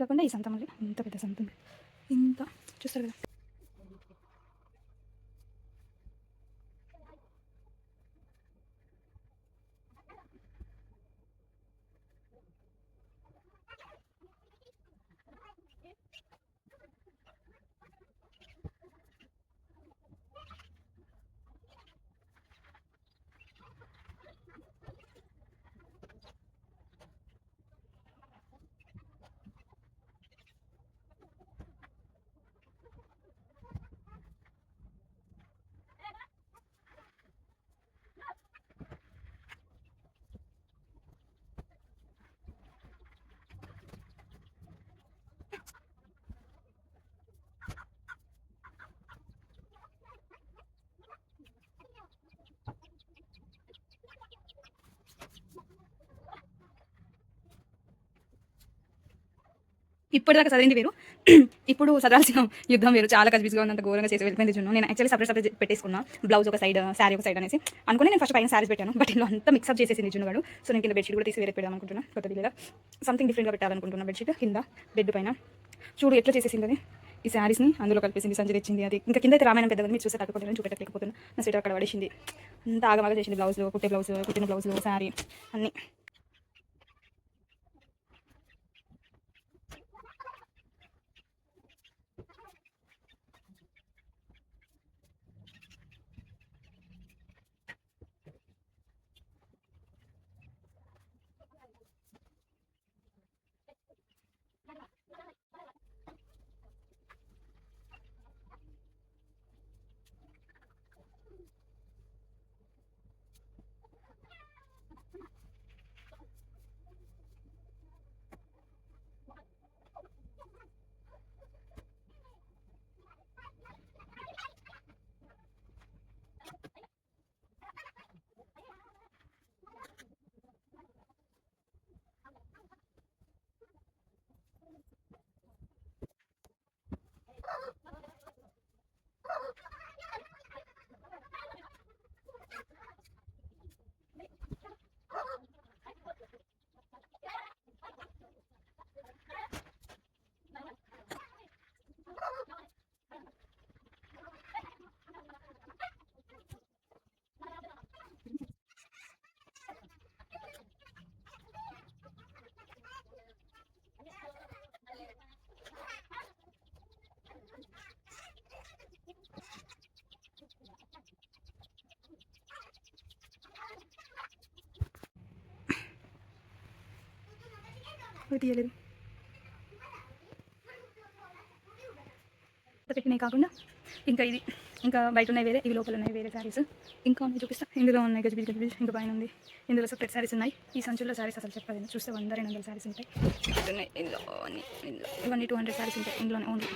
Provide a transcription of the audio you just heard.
కాకుండా ఈ సంత మళ్ళీ ఇంత పెద్ద సంత ఉంది. ఇంత చూస్తారు కదా. ఇప్పటిదాకా చదివింది వేరు, ఇప్పుడు చదవాల్సిన యుద్ధం వేరు. చాలా కన్ఫ్యూజ్గా ఉన్నంత ఘోరంగా చేసి వెళ్ళిపోయింది జున్ను. నేను యాక్చువల్లీ సపరేట్ పెట్టేసుకున్నా, బ్లౌజ్ ఒక సైడ్, శారీ ఒక సైడ్ అనేసి అనుకుని నేను ఫస్ట్ పైన శారీస్ పెట్టాను. బట్ ఇందులో అంతా మిక్సప్ చేసేసింది జున్ను గాడు. సో నేను కింద బెడ్షీట్ కూడా తీసి వేరే పెడదాం అనుకుంటున్నా. కొత్తది లేదా సంథింగ్ డిఫరెంట్గా పెట్టాలనుకుంటున్నా. బెడ్షీట్ కింద బెడ్ పైన చూడు ఎట్లా చేసేసింది అది. ఈ శారీస్ని అందులో కలిపేసింది, సంజయ్ తెచ్చింది. అది ఇంకా కింద అయితే రామాయణం పెద్దగా మీరు చూస్తే తట్టుకుంటారని చూపెట్టలేకపోతున్నా. నా స్వీటర్ అక్కడ పడేసింది. అంత ఆగమాగా చేసింది. బ్లౌజ్లో కుట్టిన బ్లౌజ్లో శారీ అన్నీ. తీయలేదు పెట్టినాయి కాకుండా ఇంకా ఇది, ఇంకా బయట ఉన్నాయి వేరే, ఇవి లోపల ఉన్నాయి వేరే శారీస్. ఇంకా ఉన్నాయి చూపిస్తా. ఇందులో ఉన్నాయి గజిబిజ్, ఇంకా పైన ఉంది. ఇందులో సెపరేట్ శారీస్ ఉన్నాయి. ఈ సంచుల్లో శారీస్ అసలు చెప్పలేదు, చూస్తే 100-200 శారీస్ ఉంటాయి. ఇందులో ఇవన్నీ 200 శారీస్ ఉంటాయి ఇందులోనే ఓన్లీ.